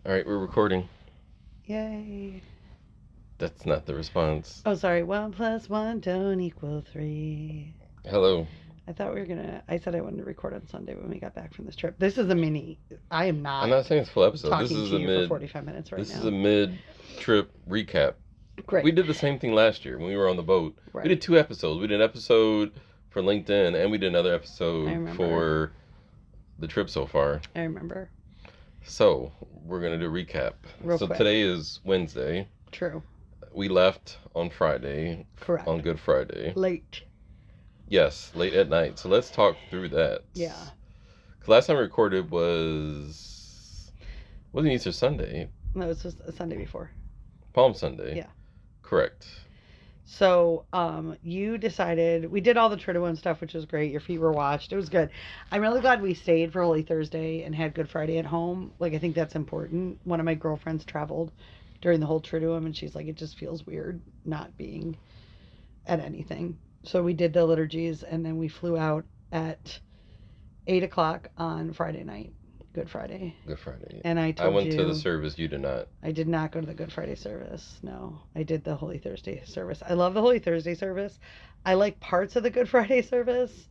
All right, we're recording. Yay. That's not the response. Oh, sorry. 1 + 1 don't equal 3. Hello. I thought we were going to... I said I wanted to record on Sunday when we got back from this trip. This is a mini... I am not... I'm not saying it's full episode. Talking This is to a you mid... for 45 minutes right this now. is a mid-trip recap. Great. We did the same thing last year when we were on the boat. Right. We did 2 episodes. We did an episode for LinkedIn, and we did another episode for the trip so far. I remember. So, we're going to do a recap. Real quick. Today is Wednesday. True. We left on Friday. Correct. On Good Friday. Late. Yes, late at night. So let's talk through that. Yeah. Last time we recorded wasn't Easter Sunday. No, it was just a Sunday before. Palm Sunday. Yeah. Correct. So, you decided, we did all the Triduum stuff, which was great. Your feet were washed. It was good. I'm really glad we stayed for Holy Thursday and had Good Friday at home. Like, I think that's important. One of my girlfriends traveled during the whole Triduum, and she's like, it just feels weird not being at anything. So we did the liturgies, and then we flew out at 8 o'clock on Friday night. Good Friday. Good Friday. And I went to the service. You did not. I did not go to the Good Friday service. No, I did the Holy Thursday service. I love the Holy Thursday service. I like parts of the Good Friday service.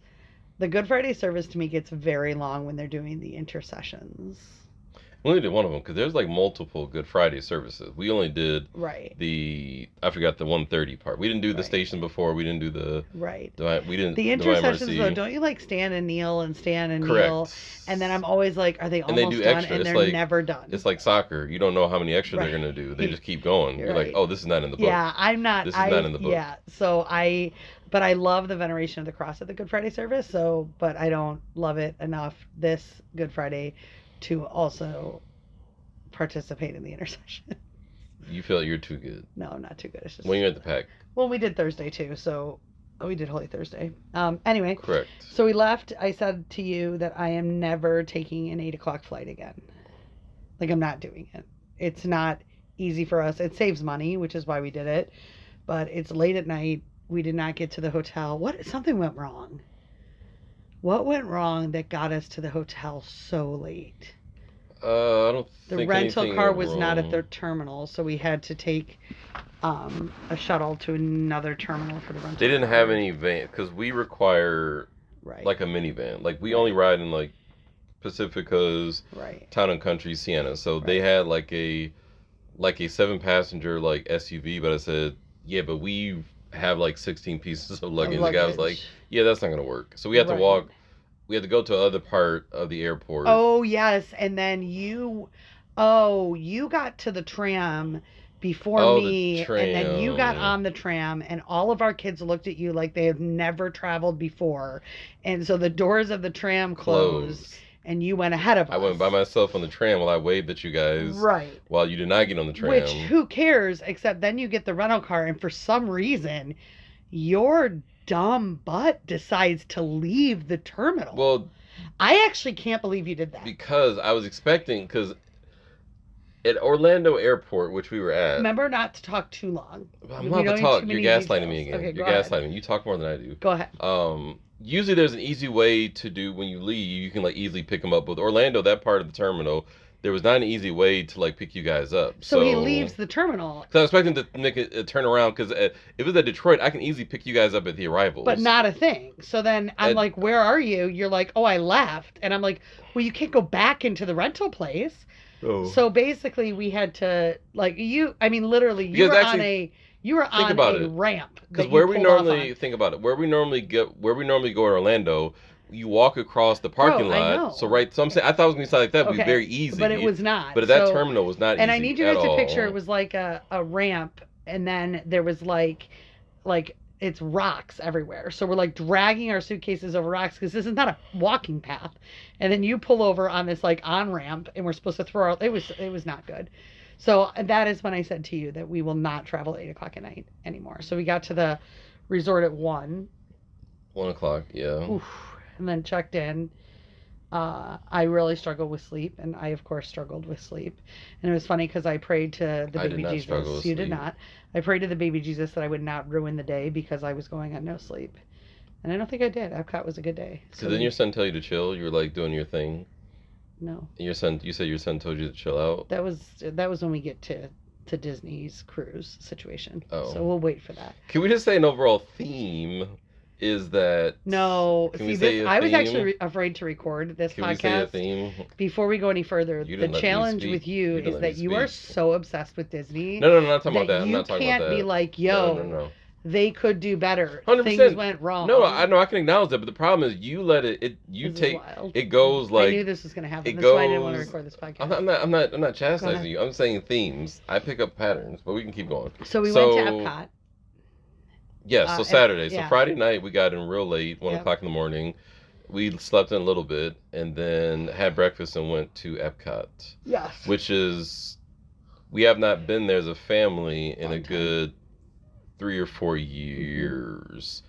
The Good Friday service to me gets very long when they're doing the intercessions. We only did one of them because there's like multiple Good Friday services. We only did I forgot the 1:30 part. We didn't do the station before. We didn't do the we didn't the intercessions though. Don't you like stand and kneel and stand and kneel? And then I'm always like, are they almost and they do done? Extra. And it's they're like, never done. It's like soccer. You don't know how many extra they're gonna do. They just keep going. You're like, oh, this is not in the book. Yeah, I'm not. This is not in the book. Yeah, but I love the veneration of the cross at the Good Friday service. So, but I don't love it enough this Good Friday to also participate in the intercession. You feel like you're too good. No, I'm not too good. It's just when you're at the pack. Well, we did Thursday too, so we did Holy Thursday. Anyway. Correct. So we left. I said to you that I am never taking an 8 o'clock flight again. Like, I'm not doing it. It's not easy for us. It saves money, which is why we did it. But it's late at night. We did not get to the hotel. Something went wrong. What went wrong that got us to the hotel so late? I don't think the rental car was wrong. Not at the terminal, so we had to take a shuttle to another terminal for the rental. They didn't have any van because we require like a minivan. Like we only ride in like Pacifica's Town and Country Sienna, so they had like a 7-passenger like SUV. But I said, yeah, but we have like 16 pieces of luggage. The guy was like, yeah, that's not gonna work. So we had to walk. We had to go to the other part of the airport. Oh, yes. And then you got to the tram before me. And then you got on the tram, and all of our kids looked at you like they had never traveled before. And so the doors of the tram closed. And you went ahead of us. I went by myself on the tram while I waved at you guys. Right. While you did not get on the tram. Which, who cares? Except then you get the rental car, and for some reason, your dumb butt decides to leave the terminal. Well, I actually can't believe you did that. Because I was expecting, at Orlando Airport, which we were at. Remember not to talk too long. I'm not to talk. You're gaslighting me again. Okay, You're gaslighting me. You talk more than I do. Go ahead. Usually there's an easy way to do when you leave. You can like easily pick them up. With Orlando, that part of the terminal, there was not an easy way to like pick you guys up. So he leaves the terminal. Because I was expecting to make a turnaround. Because if it was at Detroit, I can easily pick you guys up at the arrivals. But not a thing. So then I'm like, where are you? You're like, oh, I left. And I'm like, well, you can't go back into the rental place. Oh. So basically, we had to literally, you were on a ramp. Because where we normally go to Orlando, you walk across the parking lot. I know. So I'm saying I thought it was gonna sound like that would be very easy. But it was not. But that terminal was not easy. And I need you guys to picture it was like a ramp, and then there was like it's rocks everywhere. So we're like dragging our suitcases over rocks because this is not a walking path. And then you pull over on this like on ramp, and we're supposed to throw it was not good. So that is when I said to you that we will not travel at 8 o'clock at night anymore. So we got to the resort at 1. 1 o'clock, yeah. Oof. And then checked in. I really struggled with sleep, and I, of course, struggled with sleep. And it was funny because I prayed to the baby Jesus. You did not. I prayed to the baby Jesus that I would not ruin the day because I was going on no sleep. And I don't think I did. Epcot was a good day. So didn't your son tell you to chill? You were like doing your thing? No. You said your son told you to chill out? That was when we get to Disney's cruise situation. Oh. So we'll wait for that. Can we just say an overall theme is that... No. Can we say a I was theme? actually afraid to record this podcast. Can we say a theme? Before we go any further, the challenge with you is that you are so obsessed with Disney. No, I'm not talking about that. I'm not talking about that. You can't be like, yo... No. They could do better. 100%. Things went wrong. No, I know I can acknowledge that, but the problem is you let it. It goes like. I knew this was going to happen. That's why I didn't want to record this podcast. I'm not chastising you. I'm saying themes. I pick up patterns, but we can keep going. So we went to Epcot. Yes, so Saturday. So Friday night we got in real late, 1 o'clock in the morning. We slept in a little bit and then had breakfast and went to Epcot. Yes. Which is, we have not been there as a family in a good 3 or 4 years,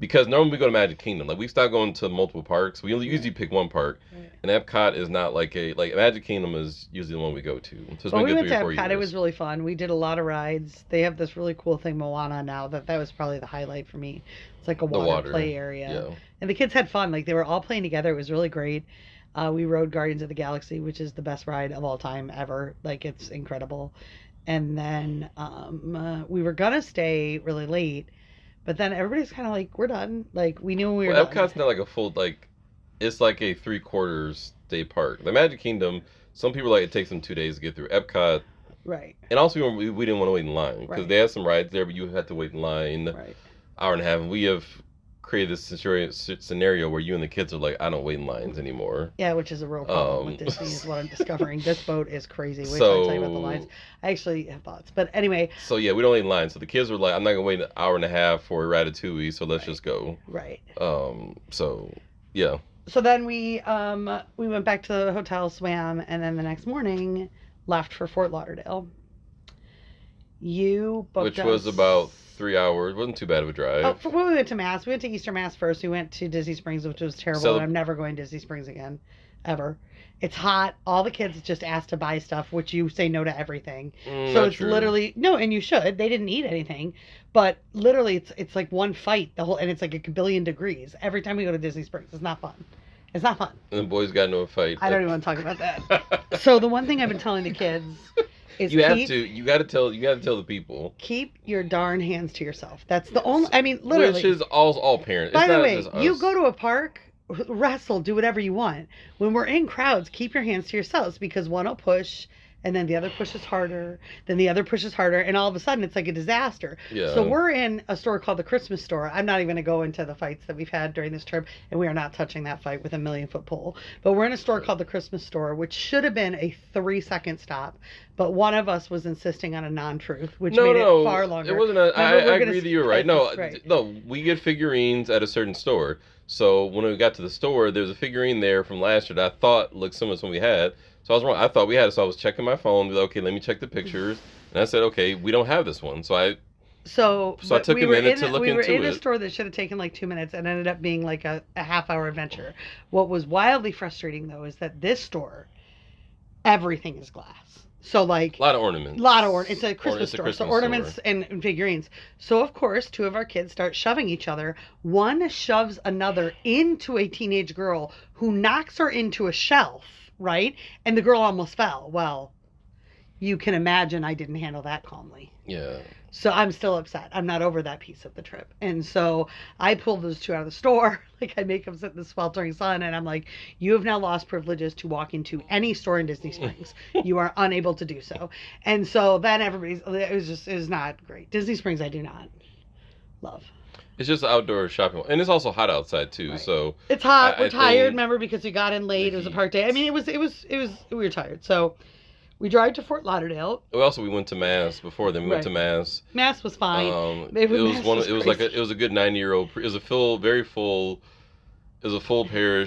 because normally we go to Magic Kingdom. Like we start going to multiple parks. We usually pick one park, and Epcot is not like Magic Kingdom is usually the one we go to. So it's been we went to 3 or 4 Epcot. years. It was really fun. We did a lot of rides. They have this really cool thing, Moana. Now that was probably the highlight for me. It's like a water play area, and the kids had fun. Like they were all playing together. It was really great. We rode Guardians of the Galaxy, which is the best ride of all time ever. Like it's incredible. And then we were going to stay really late, but then everybody's kind of like, we're done. Like, we knew we were done. Epcot's not like a full, it's like a 3/4 day park. The Magic Kingdom, some people it takes them 2 days to get through. Epcot. Right. And also, we didn't want to wait in line, because they had some rides there, but you had to wait in line hour and a half. And we have created this scenario where you and the kids are like, I don't wait in lines anymore. Yeah, which is a real problem with Disney is what I'm discovering. This boat is crazy. Wait till I tell you about the lines. I actually have thoughts. But anyway. So yeah, we don't wait in line. So the kids were like, I'm not going to wait an hour and a half for Ratatouille, so let's just go. Right. So, yeah. So then we went back to the hotel, swam, and then the next morning left for Fort Lauderdale. You booked Which was about 3 hours. Wasn't too bad of a drive. We went to Mass. We went to Easter Mass first. We went to Disney Springs, which was terrible. And I'm never going to Disney Springs again, ever. It's hot. All the kids just asked to buy stuff, which you say no to everything. So it's literally no, and you should. They didn't eat anything, but literally, it's like one fight and it's like a billion degrees every time we go to Disney Springs. It's not fun. It's not fun. And the boys got into a fight. I don't even want to talk about that. So the one thing I've been telling the kids. You got to tell the people. Keep your darn hands to yourself. That's the only. I mean, literally. Which is all parents. By the way, you go to a park, wrestle, do whatever you want. When we're in crowds, keep your hands to yourselves, because one will push, and then the other pushes harder, then the other pushes harder, and all of a sudden it's like a disaster. Yeah. So we're in a store called the Christmas Store. I'm not even going to go into the fights that we've had during this trip, and we are not touching that fight with a 1,000,000-foot pole. But we're in a store called the Christmas Store, which should have been a 3-second stop, but one of us was insisting on a non-truth, which made it far longer. It wasn't I agree that you were right. No, we get figurines at a certain store. So when we got to the store, there's a figurine there from last year that I thought looked similar to one we had. So I was wrong. I thought we had it. So I was checking my phone. Okay, let me check the pictures. And I said, okay, we don't have this one. So I took a minute to look into it. We were in a store that should have taken like 2 minutes and ended up being like a half-hour adventure. What was wildly frustrating, though, is that this store, everything is glass. So like a lot of ornaments. It's a Christmas store. So ornaments store. And figurines. So of course, 2 of our kids start shoving each other. One shoves another into a teenage girl who knocks her into a shelf, right? And the girl almost fell. Well, you can imagine I didn't handle that calmly. Yeah. So I'm still upset. I'm not over that piece of the trip. And so I pulled those 2 out of the store. Like I make them sit in the sweltering sun. And I'm like, you have now lost privileges to walk into any store in Disney Springs. You are unable to do so. And so then it was not great. Disney Springs I do not love. It's just outdoor shopping. And it's also hot outside too. Right. So it's hot. We're tired, remember, because we got in late. It was a park day. I mean, we were tired. So we drive to Fort Lauderdale. We went to Mass before then. We went to Mass. Mass was fine. It was a good 90-year-old. It was a full parish.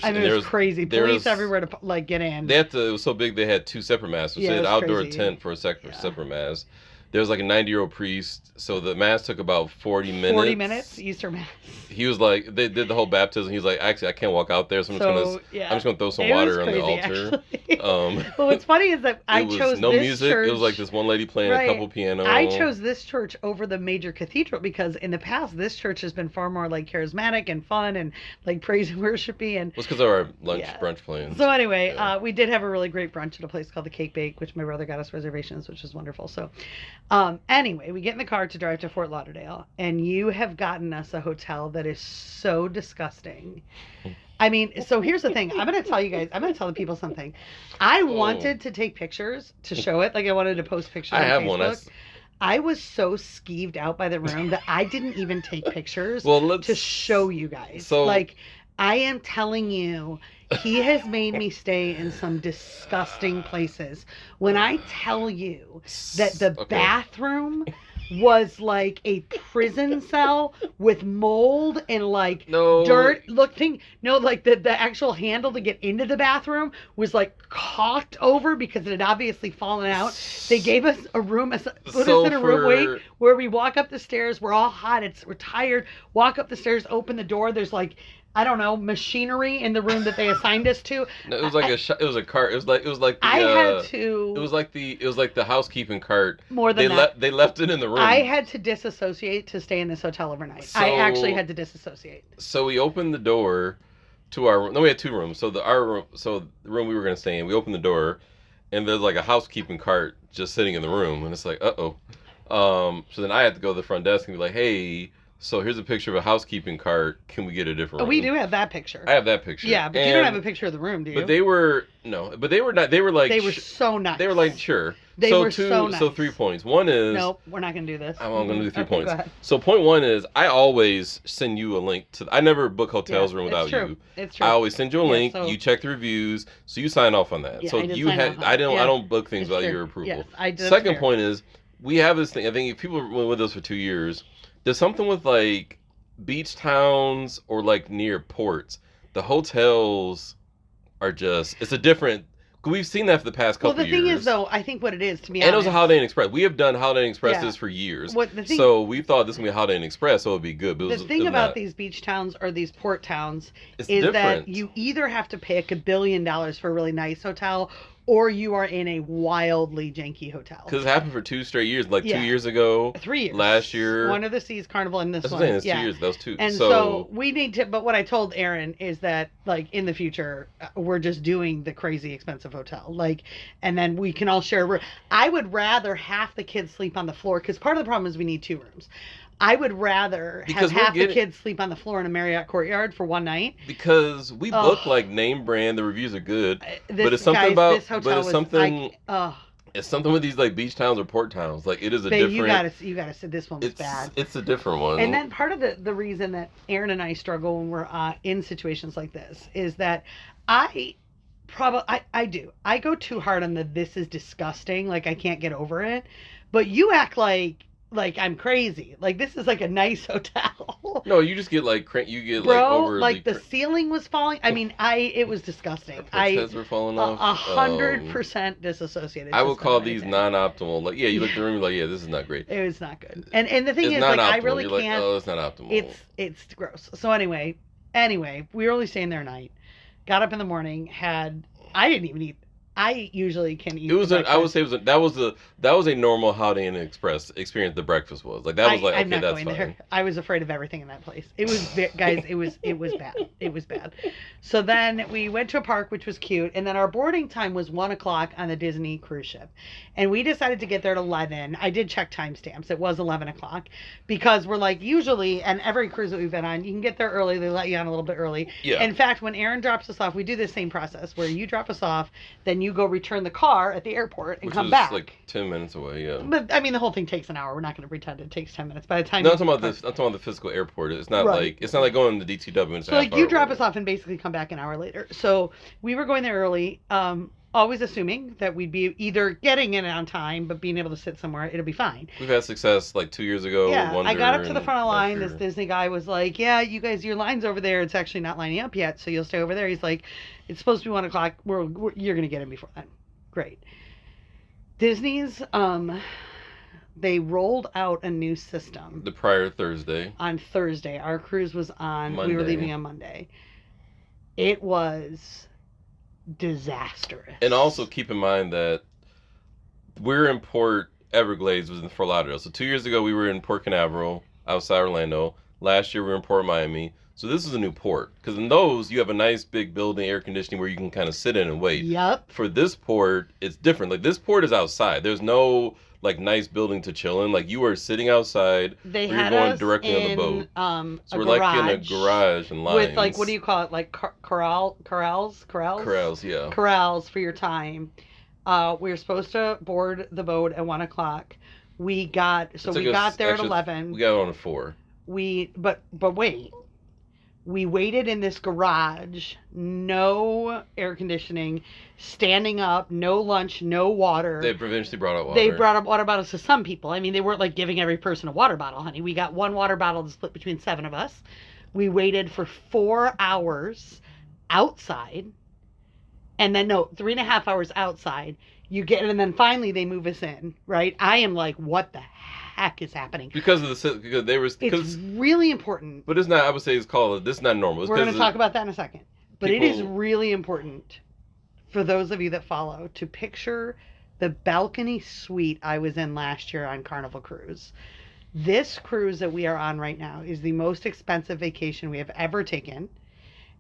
I mean, it was crazy. Police everywhere to get in. It was so big they had 2 separate masses. So they had an outdoor tent for a separate mass. There was like a 90-year-old priest, so the mass took about 40 minutes. 40 minutes, Easter mass. He was like, they did the whole baptism. He's like, actually, I can't walk out there, so I'm just gonna throw some water on the altar. Well, what's funny is that I chose no this music. church. It was like this one lady playing a couple piano. I chose this church over the major cathedral because in the past this church has been far more like charismatic and fun and like praise and worshipy and. Well, it's because of our brunch plans. So anyway, we did have a really great brunch at a place called the Cake Bake, which my brother got us reservations, which was wonderful. So, anyway, we get in the car to drive to Fort Lauderdale, and you have gotten us a hotel that is so disgusting. I mean, so here's the thing. I'm going to tell the people something. I wanted to take pictures to show it. Like, I wanted to post pictures on Facebook. I was so skeeved out by the room that I didn't even take pictures to show you guys. So, like, I am telling you, he has made me stay in some disgusting places. When I tell you that the bathroom was like a prison cell with mold and like dirt. Like the actual handle to get into the bathroom was like cocked over because it had obviously fallen out. They gave us a room, put us in a room where we walk up the stairs. We're all hot. We're tired. Walk up the stairs, open the door. There's like, I don't know, machinery in the room that they assigned us to. No, it was like it was a cart. It was like the, I had to. It was like the housekeeping cart. More than that. They left it in the room. I had to disassociate to stay in this hotel overnight. I actually had to disassociate. So we opened the door to our room. No, we had two rooms. So the room we were going to stay in, we opened the door, and there's like a housekeeping cart just sitting in the room, and it's like, uh-oh. So then I had to go to the front desk and be like, hey, so here's a picture of a housekeeping cart. Can we get a different room? We do have that picture. I have that picture. Yeah, but you don't have a picture of the room, do you? But they were not. They were so nice. They were like, sure. They were so nice. So 3 points. One is... Nope, we're not going to do this. I'm going to do 3 points. Go ahead. So point one is, I always send you a link to... I never book hotels room without you. It's true. I always send you a link. You check the reviews. So you sign off on that. Yeah, so I don't book things without your approval. Yes, I did. Second point is, we have this thing. I think if people were with us for 2 years, there's something with like beach towns or like near ports. The hotels are just... It's a different... We've seen that for the past couple years. Well, the thing is, though, I think what it is, to be honest... And it was a Holiday Inn Express. We have done Holiday Inn Expresses for years. So we thought this was going to be a Holiday Inn Express, so it would be good. But the thing about these beach towns or these port towns is that you either have to pay $1 billion for a really nice hotel, or you are in a wildly janky hotel. Because it happened for 2 straight years. Like 2 years ago. 3 years. Last year. Wonder the Seas Carnival and this one. That's 2 years. That was 2. And so we need to, but what I told Aaron is that, like, in the future, we're just doing the crazy expensive hotel. Like, and then we can all share a room. I would rather half the kids sleep on the floor, because part of the problem is we need 2 rooms. I would rather have half the kids sleep on the floor in a Marriott Courtyard for one night. Because we book like name brand, the reviews are good, but it's something it's something with these like beach towns or port towns. Like it is different. You gotta say this one was bad. It's a different one. And then part of the reason that Aaron and I struggle when we're in situations like this is that I go too hard on this is disgusting. Like I can't get over it, but you act like I'm crazy. Like this is like a nice hotel. No, you just get like overly... like the ceiling was falling. I mean, it was disgusting. Heads were falling off. 100% disassociated. I would call these non-optimal. Like you look at the room, like this is not great. It was not good. And the thing is, like I really can't. It's not optimal. It's gross. So anyway, we were only staying there a night. Got up in the morning. I didn't even eat. I usually can eat. I would say that was a normal Holiday Inn Express experience. The breakfast was like that was like I'm okay, not that's going fine. There. I was afraid of everything in that place. It was guys. It was bad. It was bad. So then we went to a park, which was cute, and then our boarding time was 1:00 on the Disney cruise ship, and we decided to get there at 11. I did check timestamps. It was 11:00 because we're like usually, and every cruise that we've been on, you can get there early. They let you on a little bit early. Yeah. In fact, when Aaron drops us off, we do the same process where you drop us off, then you go return the car at the airport and come back. Like 10 minutes away, yeah. But I mean, the whole thing takes an hour. We're not going to pretend it takes 10 minutes. By the time I'm talking about the physical airport. It's not like going to DTW. So like you drop us off and basically come back an hour later. So we were going there early, always assuming that we'd be either getting in on time, but being able to sit somewhere, it'll be fine. We've had success like 2 years ago. Yeah, I got up to the front of the line. This Disney guy was like, "Yeah, you guys, your line's over there. It's actually not lining up yet, so you'll stay over there." He's like, "It's supposed to be 1:00. You're going to get in before then." Great. Disney's they rolled out a new system. The prior Thursday. On Thursday. Our cruise was on Monday. We were leaving on Monday. It was disastrous. And also keep in mind that we're in Port Everglades, was in Fort Lauderdale. So 2 years ago we were in Port Canaveral, outside Orlando. Last year we were in Port Miami. So this is a new port. Because in those, you have a nice big building, air conditioning, where you can kind of sit in and wait. Yep. For this port, it's different. Like, this port is outside. There's no, like, nice building to chill in. Like, you are sitting outside. They you're had going us directly in, on the boat. So we're, garage, like, in a garage and lines. with, like, what do you call it? Like, corrals? Corrals, yeah. Corrals for your time. We were supposed to board the boat at 1 o'clock. We got there at 11. We got on at 4. But wait. We waited in this garage, no air conditioning, standing up, no lunch, no water. They eventually brought out water. They brought up water bottles to some people. I mean, they weren't like giving every person a water bottle, honey. We got one water bottle to split between 7 of us. We waited for 4 hours outside. And then, 3.5 hours outside. And then finally they move us in, right? I am like, what the heck is happening? Because it's really important. But it's not, I would say this is not normal. We're going to talk about that in a second. But it is really important for those of you that follow to picture the balcony suite I was in last year on Carnival Cruise. This cruise that we are on right now is the most expensive vacation we have ever taken.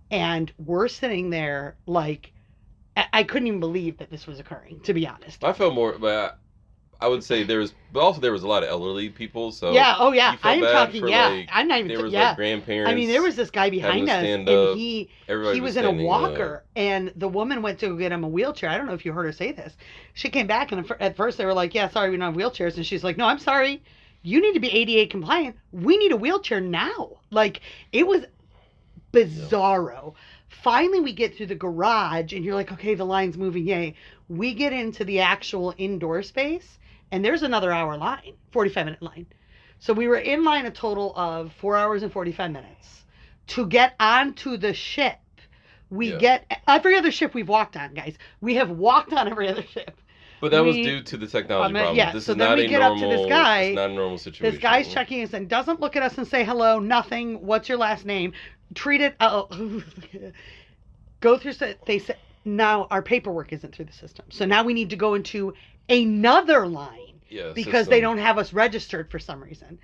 And we're sitting there like, I couldn't even believe that this was occurring, to be honest. I felt more, but I would say there was a lot of elderly people. So yeah, I am talking. Like, I'm not even. There was like grandparents. I mean, there was this guy behind us, and he was in a walker, and the woman went to go get him a wheelchair. I don't know if you heard her say this. She came back, and at first they were like, "Yeah, sorry, we don't have wheelchairs," and she's like, "No, I'm sorry, you need to be ADA compliant. We need a wheelchair now." Like, it was bizarro. Yeah. Finally, we get through the garage, and you're like, okay, the line's moving, yay. We get into the actual indoor space, and there's another hour line, 45-minute line. So we were in line a total of 4 hours and 45 minutes. To get onto the ship, get every other ship we've walked on, guys. We have walked on every other ship. But that was due to the technology problem. Yeah, this so is then not we a get normal, up to this guy. It's not a normal situation. This guy's checking us and doesn't look at us and say hello, nothing. What's your last name? Treat it. Go through. They said now our paperwork isn't through the system, so now we need to go into another line because they don't have us registered for some reason.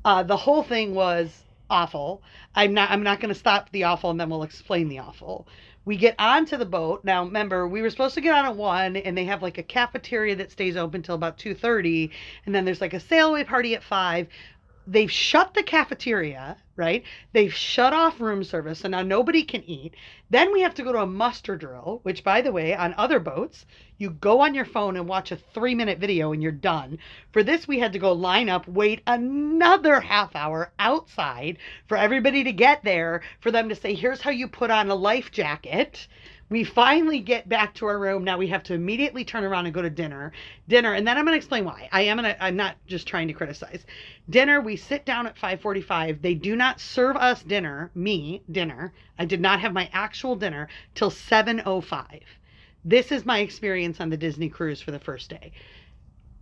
The whole thing was awful. I'm not going to stop the awful, and then we'll explain the awful. We get onto the boat. Now, remember, we were supposed to get on at 1, and they have like a cafeteria that stays open till about 2:30, and then there's like a sail away party at 5. They've shut the cafeteria, right? They've shut off room service, so now nobody can eat. Then we have to go to a muster drill, which, by the way, on other boats, you go on your phone and watch a 3-minute video and you're done. For this, we had to go line up, wait another half hour outside for everybody to get there, for them to say, here's how you put on a life jacket. We finally get back to our room. Now we have to immediately turn around and go to dinner, and then I'm going to explain why. I'm not just trying to criticize. Dinner, we sit down at 5:45. They do not serve us dinner. I did not have my actual dinner till 7:05. This is my experience on the Disney cruise for the first day.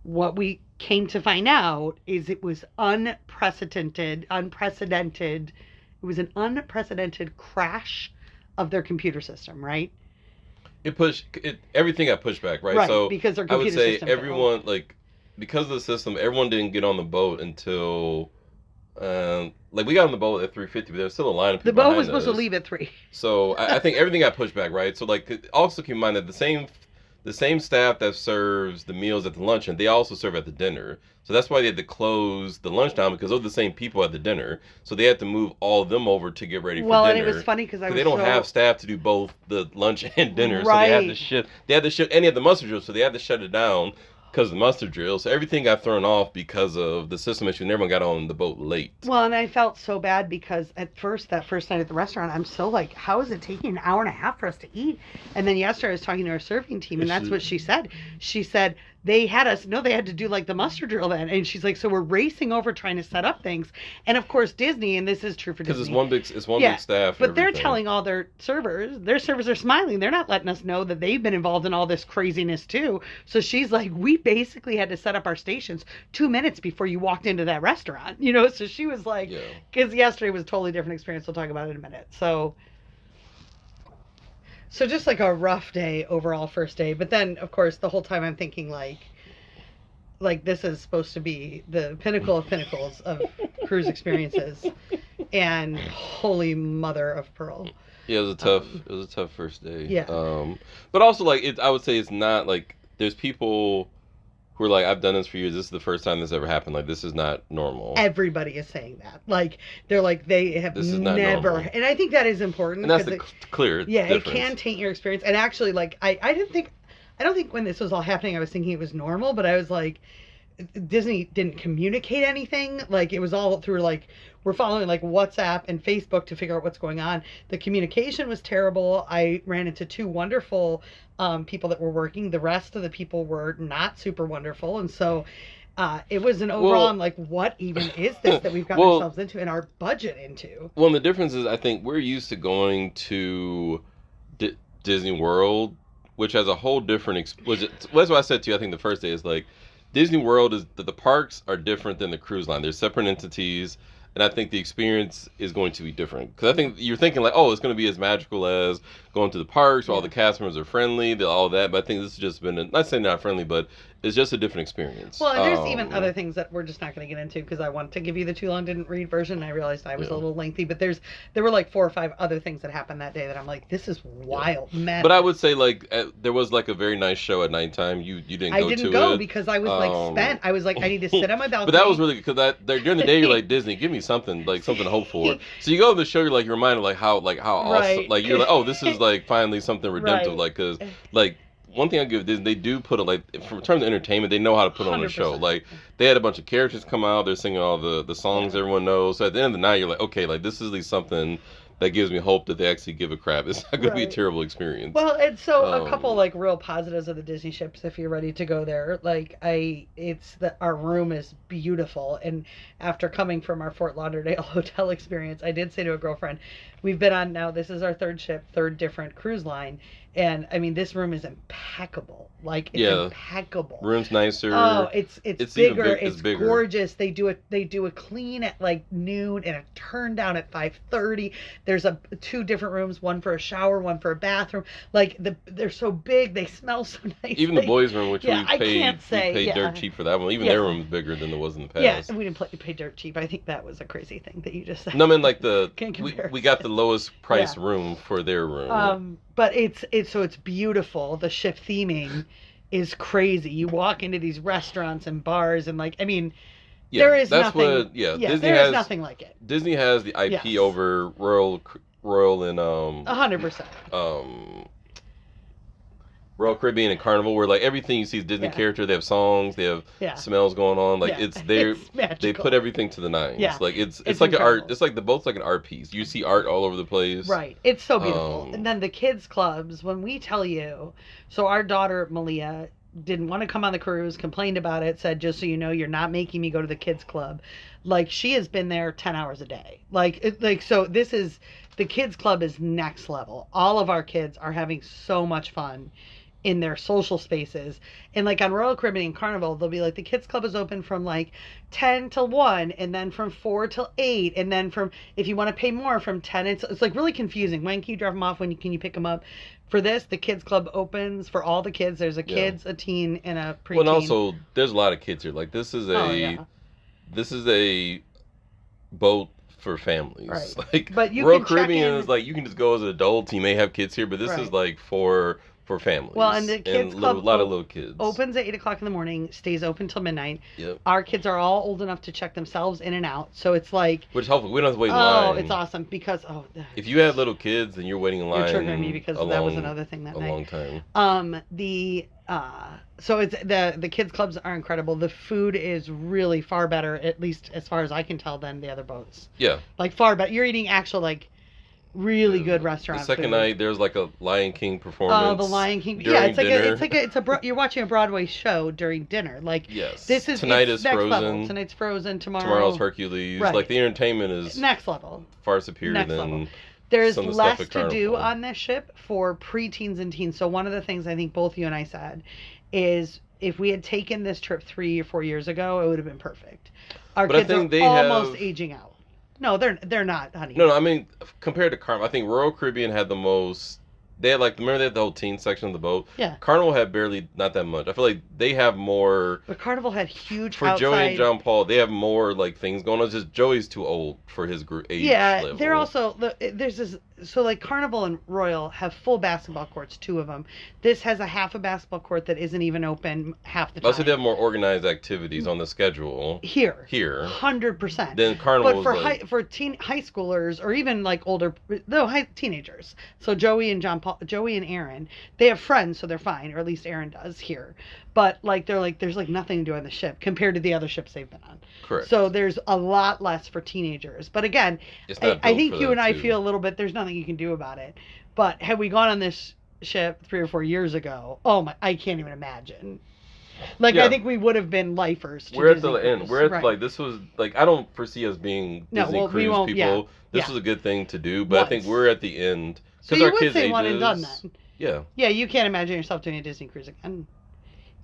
What we came to find out is it was unprecedented. It was an unprecedented crash of their computer system, right? Everything got pushed back, right? Right, so because their computer system. I would say everyone, because of the system, everyone didn't get on the boat until, we got on the boat at 3:50, but there was still a line of people. The boat was supposed to leave at 3. So I think everything got pushed back, right? So also keep in mind that the same staff that serves the meals at the luncheon, they also serve at the dinner. So that's why they had to close the lunch down, because those are the same people at the dinner. So they had to move all of them over to get ready for dinner. Well, and it was funny because they don't have staff to do both the lunch and dinner. Right. So they had to shift, and they had the muster drill, so they had to shut it down because of the muster drill. So everything got thrown off because of the system issue, and everyone got on the boat late. Well, and I felt so bad because at first, that first night at the restaurant, I'm so like, how is it taking an hour and a half for us to eat? And then yesterday I was talking to our serving team, and that's what she said. She said, they had to do like the muster drill then. And she's like, so we're racing over trying to set up things. And of course, Disney, and this is true for Disney. Because it's one big staff. But they're telling all their servers are smiling. They're not letting us know that they've been involved in all this craziness too. So she's like, we basically had to set up our stations 2 minutes before you walked into that restaurant, So she was like, because yesterday was a totally different experience. We'll talk about it in a minute. So just like a rough day overall, first day. But then, of course, the whole time I'm thinking like this is supposed to be the pinnacle of pinnacles of cruise experiences. And holy mother of pearl. Yeah, it was a tough first day. Yeah. But also, like, I would say it's not, like, there's people who are like, I've done this for years. This is the first time this ever happened. Like, this is not normal. Everybody is saying that. Like, they're like, they have never. And I think that is important. And that's the clear difference. It can taint your experience. And actually, like, I don't think when this was all happening, I was thinking it was normal, but I was like, Disney didn't communicate anything. Like, it was all through, like, we're following, like, WhatsApp and Facebook to figure out what's going on. The communication was terrible. I ran into 2 wonderful people that were working. The rest of the people were not super wonderful. And so it was an overall, I'm like, what even is this that we've gotten ourselves into and our budget into? Well, and the difference is, I think we're used to going to Disney World, which has a whole different... that's what I said to you, I think the first day is, like, Disney World is the parks are different than the cruise line. They're separate entities, and I think the experience is going to be different. Because I think you're thinking like, oh, it's going to be as magical as going to the parks where all the cast members are friendly, all that. But I think this has just been, not saying not friendly, but it's just a different experience. Well, and there's even other things that we're just not going to get into because I wanted to give you the too long didn't read version. And I realized I was a little lengthy, but there were like 4 or 5 other things that happened that day that I'm like, this is wild, man. But I would say like there was like a very nice show at nighttime. You didn't go to it. I didn't go because I was like spent. I was like, I need to sit on my balcony. But that was really good because during the day you're like, Disney, give me something like something to hope for. So you go to the show, you're like, you're reminded like how awesome, like you're like, oh, this is like finally something redemptive, like because like. One thing I give Disney, they do put it like, in terms of entertainment, they know how to put on a show. Like, they had a bunch of characters come out, they're singing all the songs everyone knows. So at the end of the night, you're like, okay, like this is at least something that gives me hope that they actually give a crap. It's not going to be a terrible experience. Well, and so a couple like real positives of the Disney ships, if you're ready to go there. Like our room is beautiful, and after coming from our Fort Lauderdale hotel experience, I did say to a girlfriend, we've been on now. This is our 3rd ship, 3rd different cruise line. And I mean, this room is impeccable. Like it's impeccable. Room's nicer. Oh, it's bigger. It's bigger. Gorgeous. They do a clean at like noon and a turn down at 5:30. There's 2 different rooms, one for a shower, one for a bathroom. Like they're so big. They smell so nice. Even the boys' room, which we paid dirt cheap for that one. Even their room's bigger than it was in the past. Yeah, we didn't pay dirt cheap. I think that was a crazy thing that you just said. No, I mean like we got the lowest price room for their room. But it's beautiful. The ship theming is crazy. You walk into these restaurants and bars and like, I mean, there is nothing. Disney has nothing like it. Disney has the IP over Royal and 100%. Royal Caribbean and Carnival, where like everything you see is Disney character. They have songs, they have smells going on. Like it's they put everything to the nines. Yeah. Like it's like an art. It's like boat's like an art piece. You see art all over the place. Right. It's so beautiful. And then the kids clubs. When we tell you, so our daughter Malia didn't want to come on the cruise, complained about it, said, just so you know, you're not making me go to the kids club. Like she has been there 10 hours a day. So this is the kids club is next level. All of our kids are having so much fun in their social spaces. And like on Royal Caribbean and Carnival, they'll be like, the kids club is open from like 10 till 1 and then from 4 till 8 and then from, if you want to pay more, from 10. It's like really confusing. When can you drop them off? When can you pick them up? For this, the kids club opens for all the kids. There's a kids, a teen, and a preteen. Well, and also there's a lot of kids here. Like this is a boat for families. Right. Like but you Royal can Caribbean is like you can just go as an adult. You may have kids here, but this is like for families. Well, and the kids club a lot of little kids opens at 8:00 in the morning, stays open till midnight. Yep. Our kids are all old enough to check themselves in and out, so it's like which hopefully we don't have to wait in line. Oh, it's awesome because if you have little kids and you're waiting in line, you're triggering me because that was another thing that night. A long time. So it's the kids clubs are incredible. The food is really far better, at least as far as I can tell, than the other boats. Yeah. Like far better. You're eating actual like Really good restaurant. The second food. night, there's like a Lion King performance. Oh, the Lion King. Yeah, you're watching a Broadway show during dinner. Like, yes. Tonight is Frozen. Level. Tonight's Frozen. Tomorrow's Hercules. Right. Like, the entertainment is next level. Far superior than level. There's some of the less stuff at to do Carnival. on this ship for preteens and teens. So one of the things I think both you and I said is if we had taken this trip 3 or 4 years ago, it would have been perfect. Our kids are almost aging out. No, they're not, honey. No, I mean, compared to Carnival, I think Royal Caribbean had the most. They had remember they had the whole teen section of the boat? Yeah. Carnival had barely, not that much. I feel like they have more. But Carnival had huge for outside... Joey and John Paul, they have more things going on. It's just Joey's too old for his age level. They're also, there's this, so Carnival and Royal have full basketball courts, 2 of them. This has a half a basketball court that isn't even open half the time. Also, they have more organized activities on the schedule. Here. 100%. Then Carnival. But for high schoolers or even older, teenagers. So Joey and Aaron, they have friends, so they're fine, or at least Aaron does here. But there's nothing to do on the ship compared to the other ships they've been on. Correct. So there's a lot less for teenagers. But again, I think you and I feel a little bit. There's nothing you can do about it. But had we gone on this ship 3 or 4 years ago, I can't even imagine. I think we would have been lifers. We're at the end. We're at this was I don't foresee us being Disney cruise people. Yeah. This was a good thing to do, but I think we're at the end. So you would say one and done then. Yeah. Yeah, you can't imagine yourself doing a Disney cruise again.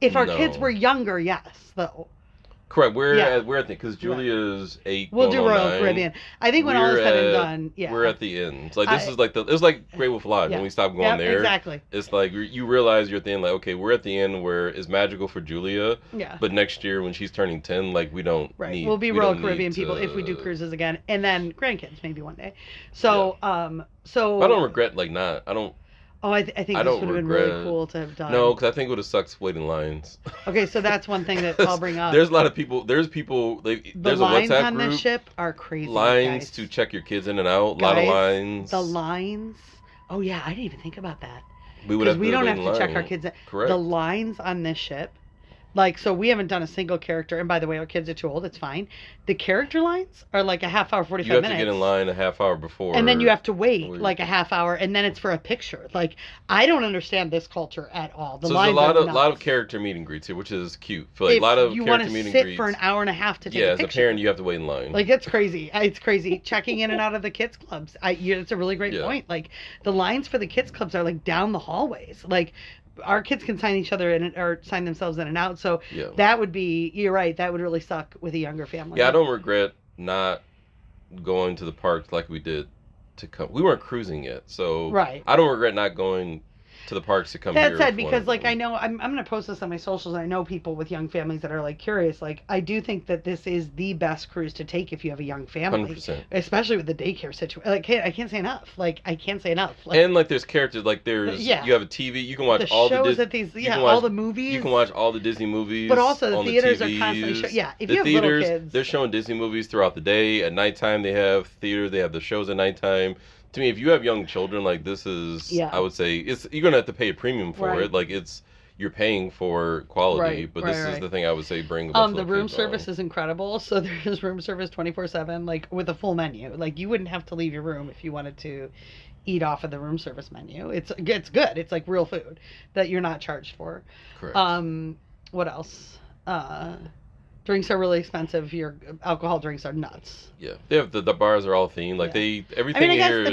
If our kids were younger, yes, though. Correct. We're at because Julia's 8. We'll do Royal Caribbean. I think when all is said and done, we're at the end. This is it was like Great Wolf Lodge when we stopped going there. Exactly. It's you realize you're at the end. Okay, we're at the end where it's magical for Julia. Yeah. But next year when she's turning 10, we don't need. We'll be Royal Caribbean people if we do cruises again, and then grandkids maybe one day. So I don't regret not. I don't. Oh, I think this would have been really cool to have done. No, because I think it would have sucked waiting lines. Okay, so that's one thing that I'll bring up. There's a lot of people. There's people. There's a WhatsApp group. The lines on this ship are crazy. Lines to check your kids in and out. A lot of lines. The lines. Oh yeah, I didn't even think about that. We would have. We don't have to check our kids in. Correct. The lines on this ship. So we haven't done a single character, and by the way, our kids are too old. It's fine. The character lines are a half hour, 45 minutes. You have to get in line a half hour before, and then you have to wait a half hour, and then it's for a picture. I don't understand this culture at all. There's a lot of character meet and greets here, which is cute. A lot of character meet and greets. You want to sit for an hour and a half to take a picture. Yeah, as a parent, you have to wait in line. It's crazy. It's crazy. Checking in and out of the kids clubs. It's a really great point. The lines for the kids clubs are down the hallways. Our kids can sign each other in or sign themselves in and out. So that would be, you're right, that would really suck with a younger family. Yeah, I don't regret not going to the parks like we did to come. We weren't cruising yet, so I don't regret not going to the parks to come here. That said, because I know I'm going to post this on my socials, and I know people with young families that are curious. I do think that this is the best cruise to take if you have a young family, 100%. Especially with the daycare situation. I can't say enough. I can't say enough. And there's characters. There's you have a TV. You can watch all the all the movies. You can watch all the Disney movies. But also the theaters are constantly if you have little kids, they're showing Disney movies throughout the day. At nighttime, they have theater. They have the shows at nighttime. To me, if you have young children, this is, I would say, you're gonna have to pay a premium for it. You're paying for quality, but this is the thing I would say bring. The room service is incredible. So there's room service 24/7, with a full menu. You wouldn't have to leave your room if you wanted to eat off of the room service menu. It's good. It's real food that you're not charged for. Correct. What else? Drinks are really expensive. Your alcohol drinks are nuts. Yeah, they have the bars are all themed. Everything. I guess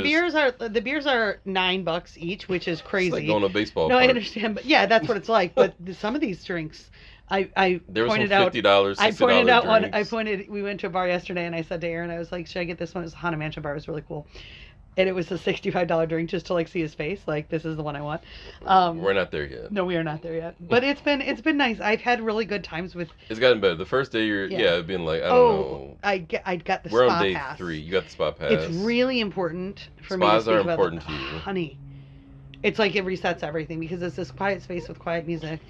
the beers are $9 each, which is crazy. It's like going to a baseball. No, park. I understand, but yeah, that's what it's like. But some of these drinks, there was some $50, $60 we went to a bar yesterday, and I said to Aaron, I was like, should I get this one? It's a Haunted Mansion bar. It was really cool. And it was a $65 drink just to see his face. This is the one I want. We're not there yet. No, we are not there yet. But it's been nice. I've had really good times with. It's gotten better. The first day it'd been I don't know. I got the We're spa on day pass. 3. You got the spa pass. It's really important for me. Spas are important to you, honey. It's it resets everything because it's this quiet space with quiet music.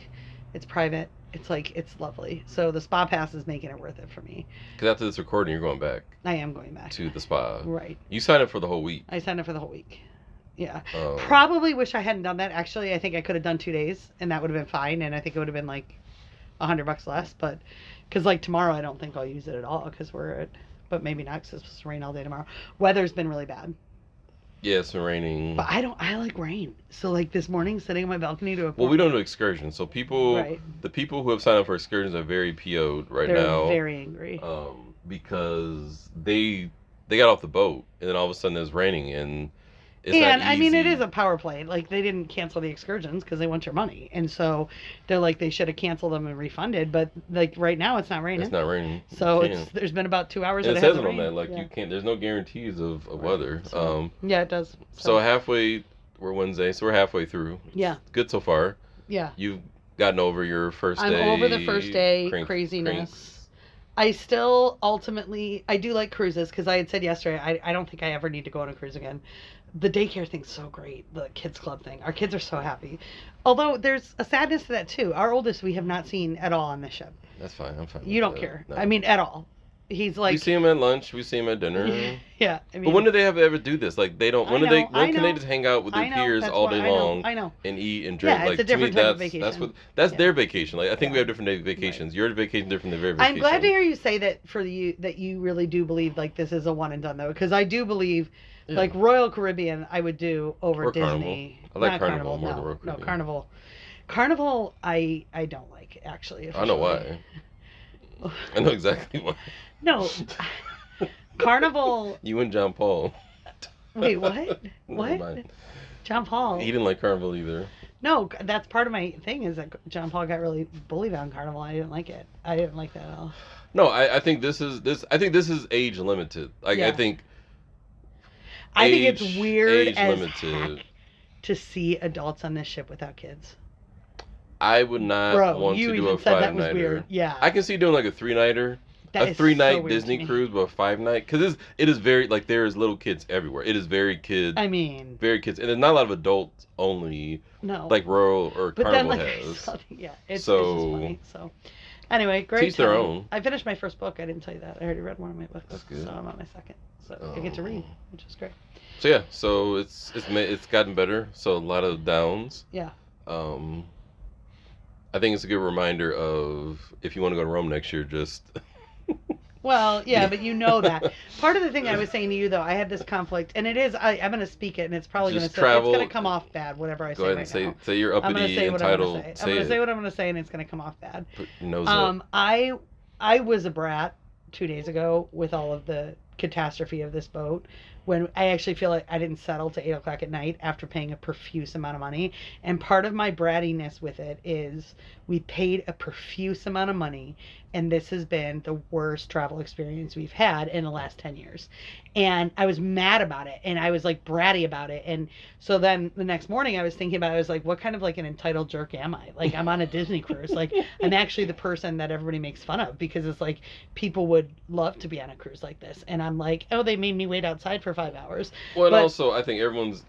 It's private. It's lovely. So the spa pass is making it worth it for me. Because after this recording, you're going back. I am going back. To the spa. Right. You signed up for the whole week. I signed up for the whole week. Yeah. Probably wish I hadn't done that. Actually, I think I could have done 2 days, and that would have been fine, and I think it would have been $100 less. But, because tomorrow I don't think I'll use it at all, because but maybe not, because it's supposed to rain all day tomorrow. Weather's been really bad. Yeah, it's been raining. But I like rain. So like this morning, sitting on my balcony to a Well, we don't do excursions, so right. the people who have signed up for excursions are very PO'd They're now. very angry. Because they got off the boat, and then all of a sudden it's raining, and it's not easy. I mean, it is a power play. Like, they didn't cancel the excursions because they want your money. And so they're like, they should have canceled them and refunded. But, like, right now it's not raining. It's not raining. So there's been about 2 hours and that it it says it on rained. that. Like, you can't, there's no guarantees of weather. So, yeah, it does. So halfway, we're Wednesday, so we're halfway through. Yeah. Good so far. Yeah. You've gotten over your first day. I'm over the first day craziness. I still ultimately, I do like cruises because I had said yesterday, I don't think I ever need to go on a cruise again. The daycare thing's so great, the kids club thing. Our kids are so happy. Although there's a sadness to that too. Our oldest we have not seen at all on this ship. That's fine. I'm fine. You don't care. No. I mean, at all. He's like. We see him at lunch. We see him at dinner. Yeah. I mean, but when do they ever do this? Like they don't. When can they just hang out with their peers all day long? I know. And eat and drink. Yeah, like it's a different type of vacation. That's their vacation. Like I think we have different vacations. Right. Your vacation different than their vacation. I'm glad to hear you say that that you really do believe like this is a one and done though, because I do believe. Yeah. Like Royal Caribbean, I would do over or Disney. Carnival. I like Carnival more than Royal Caribbean. No, Carnival. Carnival, I don't like actually. I know why. I know exactly why. No, Carnival. You and John Paul. Wait, what? What? John Paul. He didn't like Carnival either. No, that's part of my thing is that John Paul got really bullied on Carnival. I didn't like it. I didn't like that at all. No, I think this is age limited. Like yeah. I think it's weird as heck to see adults on this ship without kids. I would not want to do a 5-nighter. Yeah. I can see doing like a 3-nighter. A 3-night Disney cruise, but a 5-night. Because it is very, like, there's little kids everywhere. It is very kids. I mean. Very kids. And there's not a lot of adults only. No. Like Royal or but Carnival then, like, has. Yeah. It's just funny. So. Anyway, great. Teach their own. I finished my first book. I didn't tell you that. I already read one of my books. That's good. So I'm on my second. So I get to read, which is great. So yeah, so it's gotten better. So a lot of downs. Yeah. I think it's a good reminder of if you want to go to Rome next year, just. Well, yeah, but you know that. Part of the thing I was saying to you, though, I had this conflict, and it is, I'm going to speak it, and it's probably going to come off bad, whatever I say right now. Go ahead and say your uppity entitled. I'm going to say what I'm going to say, and it's going to come off bad. Nose up. I was a brat 2 days ago with all of the catastrophe of this boat when I actually feel like I didn't settle to 8 o'clock at night after paying a profuse amount of money. And part of my brattiness with it is we paid a profuse amount of money, and this has been the worst travel experience we've had in the last 10 years. And I was mad about it, and I was like bratty about it. And so then the next morning I was thinking about it. I was like, what kind of like an entitled jerk am I? Like, I'm on a Disney cruise. Like, I'm actually the person that everybody makes fun of because it's like people would love to be on a cruise like this. And I'm like, oh, they made me wait outside for 5 hours. Well, and also I think everyone's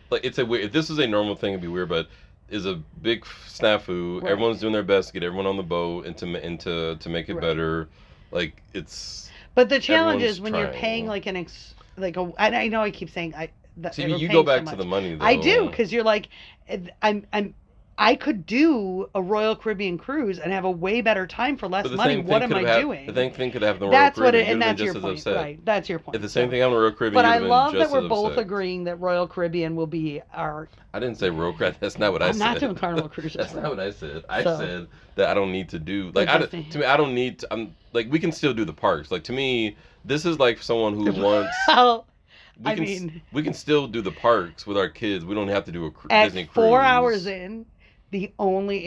like, it's a weird, if this is a normal thing, it'd be weird, but is a big snafu. Right. Everyone's doing their best to get everyone on the boat and to make it better. Like, it's. But the challenge is when you're paying like and I know I keep saying See, you go back to the money though. I do, because you're like, I could do a Royal Caribbean cruise and have a way better time for less money. What am I doing? The same thing could happen the Royal Caribbean. And that's your point. Right. That's your point. If the same thing happened to Royal Caribbean, but I love that we're both agreeing that Royal Caribbean will be our. I didn't say Royal Caribbean. That's not what I said. I'm not doing Carnival cruises. That's not what I said. I said that I don't need to do I don't need to. I'm like, we can still do the parks. Like, to me, this is like someone who wants. We can still do the parks with our kids. We don't have to do a Disney cruise. 4 hours in. The only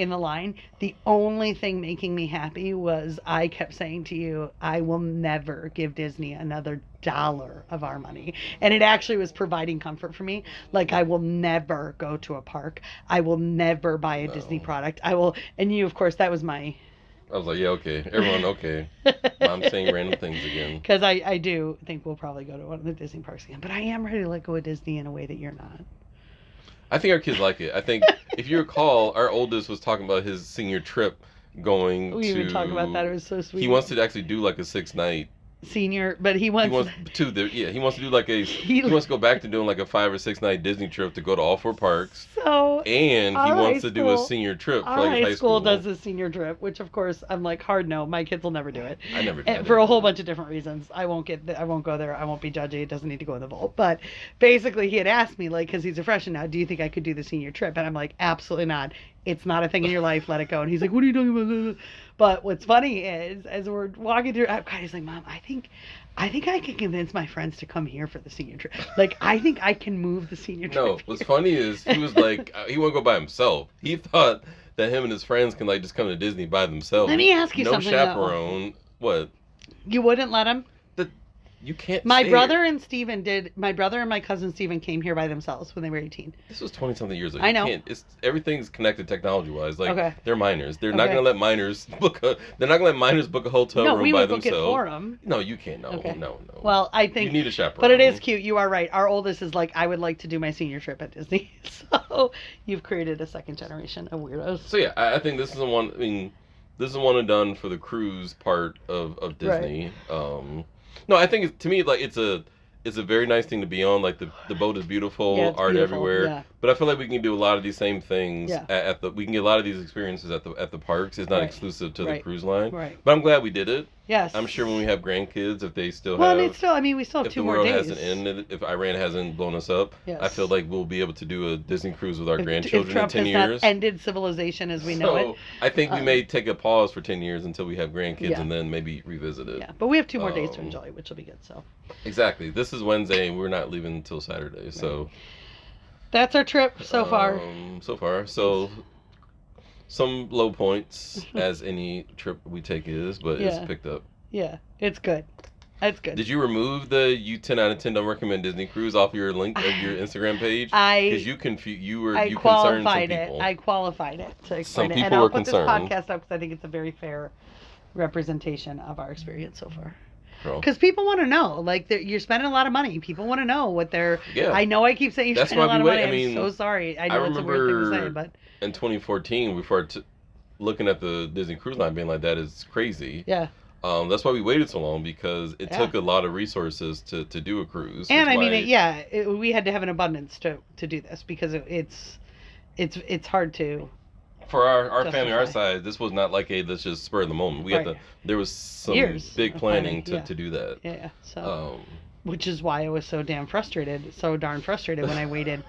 thing making me happy was I kept saying to you, I will never give Disney another dollar of our money. And it actually was providing comfort for me. Like, I will never go to a park. I will never buy a Disney product. And you, of course, that was my... I was like, yeah, okay. Everyone, okay. I'm saying random things again. Because I do think we'll probably go to one of the Disney parks again. But I am ready to let go of Disney in a way that you're not. I think our kids like it. I think, if you recall, our oldest was talking about his senior trip going We even talked about that. It was so sweet. He wants to actually do like a 6-night senior, but he wants he wants to do like he wants to go back to doing like a 5 or 6 night Disney trip to go to all 4 parks. So and he wants to do a senior trip for like high school. Does a senior trip, which of course I'm like, hard no, my kids will never do it. I never did for a whole bunch of different reasons. I won't go there. I won't be judgy. It doesn't need to go in the vault. But basically, he had asked me, like, because he's a freshman now, do you think I could do the senior trip? And I'm like, absolutely not. It's not a thing in your life. Let it go. And he's like, what are you talking about? But what's funny is, as we're walking through Epcot, he's like, Mom, I think I can convince my friends to come here for the senior trip. Like, I think I can move the senior trip. No, what's funny is he was like, he won't go by himself. He thought that him and his friends can like just come to Disney by themselves. Let me ask you something. No chaperone. Though. What? You wouldn't let him? You can't. My brother and my cousin Steven came here by themselves when they were 18. This was 20-something years ago. I know. Everything's connected technology-wise. Like, they're minors. They're not gonna let minors book a hotel room by themselves. No, we would book it for them. No, you can't. No, no. Well, I think you need a chaperone. But it is cute. You are right. Our oldest is like, I would like to do my senior trip at Disney. So you've created a second generation of weirdos. So yeah, I think this is the one. I mean, this is the one and done for the cruise part of Disney. Right. No, I think to me, like, it's a very nice thing to be on. Like, the boat is beautiful, art beautiful, everywhere. Yeah. But I feel like we can do a lot of these same things we can get a lot of these experiences at the parks. It's not exclusive to the cruise line. Right. But I'm glad we did it. Yes. I'm sure when we have grandkids, if they still have... Well, we still have 2 more days. If the world hasn't ended, if Iran hasn't blown us up, I feel like we'll be able to do a Disney cruise with our grandchildren in 10 years. If Trump has not ended civilization as we know it. I think we may take a pause for 10 years until we have grandkids and then maybe revisit it. Yeah, but we have 2 more days to enjoy, which will be good, so... Exactly. This is Wednesday, and we're not leaving until Saturday, so... That's our trip so far. So... Some low points, as any trip we take is, but it's picked up. Yeah, it's good. It's good. Did you remove the you 10 out of 10 don't recommend Disney cruise off your link of your Instagram page? Because you concerned some people. I qualified it to explain some it. People and I'll were put concerned. This podcast up because I think it's a very fair representation of our experience so far. Because people want to know, like, you're spending a lot of money. People want to know what they're. Yeah. I know I keep saying you're spending a lot of money. I'm so sorry. I know it's a weird thing to say, but in 2014, we started looking at the Disney Cruise Line, being like, "That is crazy." Yeah. That's why we waited so long, because it took a lot of resources to do a cruise. And I mean, we had to have an abundance to do this, because it's hard to. For our family, our size, this was not like let's just spur of the moment. There was some big planning to do that. Yeah. So, which is why I was so darn frustrated when I waited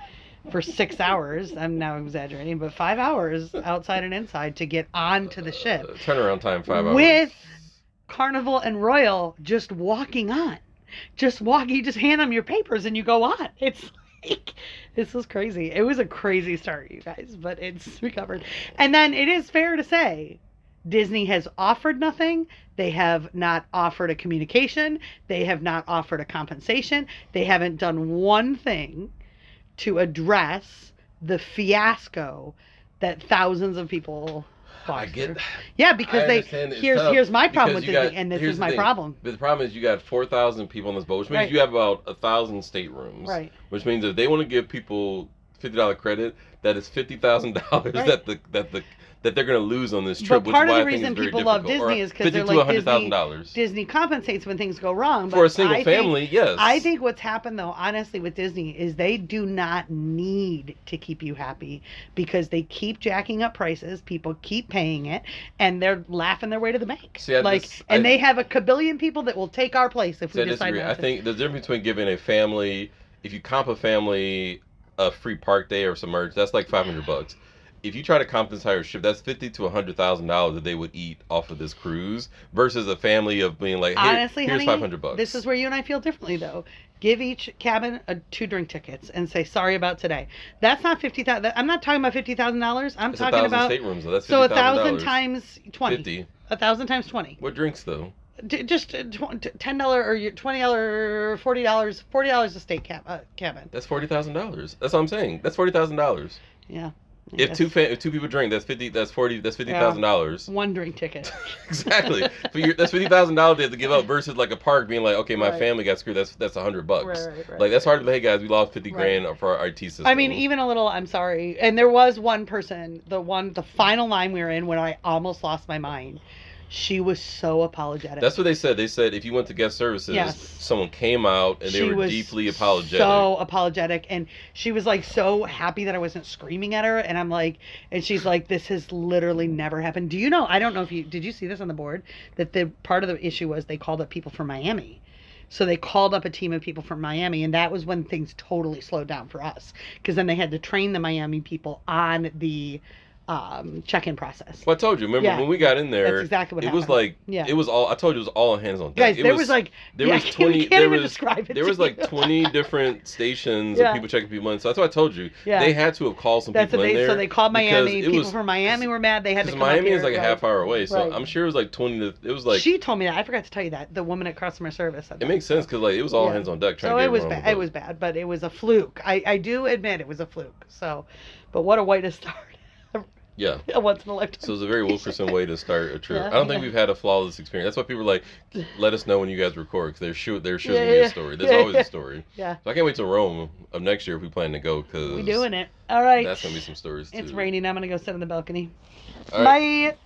for 6 hours. I'm now exaggerating, but 5 hours outside and inside to get onto the ship. Turnaround time 5 hours. With Carnival and Royal just walking on. You just hand them your papers and you go on. It's like, this was crazy. It was a crazy start, you guys, but it's recovered. And then it is fair to say, Disney has offered nothing. They have not offered a communication. They have not offered a compensation. They haven't done one thing to address the fiasco that thousands of people because here's my problem with Disney, and this is my problem. But the problem is you got 4,000 people on this boat, which means you have about 1,000 staterooms. Right. Which means if they want to give people $50 credit, that is $50,000 that they're going to lose on this trip. But part of the reason people love Disney is because they're like, Disney compensates when things go wrong. For a single family, yes. I think what's happened, though, honestly, with Disney is they do not need to keep you happy, because they keep jacking up prices. People keep paying it, and they're laughing their way to the bank. They have a kabillion people that will take our place if we decide not to. I think the difference between giving a family, if you comp a family a free park day or some merch, that's like $500. If you try to compensate your ship, that's $50,000 to $100,000 that they would eat off of this cruise, versus a family of being like, honestly, here's $500. This is where you and I feel differently, though. Give each cabin 2 drink tickets and say, sorry about today. That's not $50,000. I'm not talking about $50,000. I'm talking about staterooms, though. That's $50,000. So 1,000 times 20. 50. 1,000 times 20. What drinks, though? Just $10 or $20, $40 a state cabin. That's $40,000. That's what I'm saying. That's $40,000. Yeah. If two people drink, that's $50,000. 1 drink ticket. Exactly. That's $50,000 they have to give up, versus like a park being like, okay, my family got screwed. That's $100. Right. Like, that's hard to be, hey guys, we lost $50,000 for our IT system. I mean, even a little. I'm sorry. And there was one person, the final line we were in, when I almost lost my mind. She was so apologetic. That's what they said. They said if you went to guest services, someone came out and they were deeply apologetic. So apologetic. And she was like so happy that I wasn't screaming at her. And I'm like, and she's like, this has literally never happened. Do you know, I don't know if did you see this on the board? That the part of the issue was they called up people from Miami. So they called up a team of people from Miami, and that was when things totally slowed down for us. Because then they had to train the Miami people on the check-in process. Well, I told you. Remember when we got in there? That's exactly what happened. It was like it was all. I told you it was all hands on deck. Guys, there was 20. There was like 20 different stations of people checking people in. So that's what I told you. Yeah. They had to have called some people in there. So they called Miami. People from Miami were mad. They had to come Miami is like a half hour away. So I'm sure it was like 20. It was like she told me that. I forgot to tell you that the woman at customer service said that. It makes sense because like it was all hands on deck. So it was bad. It was bad, but it was a fluke. I do admit it was a fluke. So, but what a way to start. Yeah. A once in a lifetime. So it's a very Wilkerson way to start a trip. I don't think we've had a flawless experience. That's why people are like, let us know when you guys record, because there's sure going to be a story. There's always a story. Yeah. So I can't wait till Rome of next year if we plan to go, because we're doing it. All right. That's going to be some stories too. It's raining. I'm going to go sit on the balcony. All right. Bye.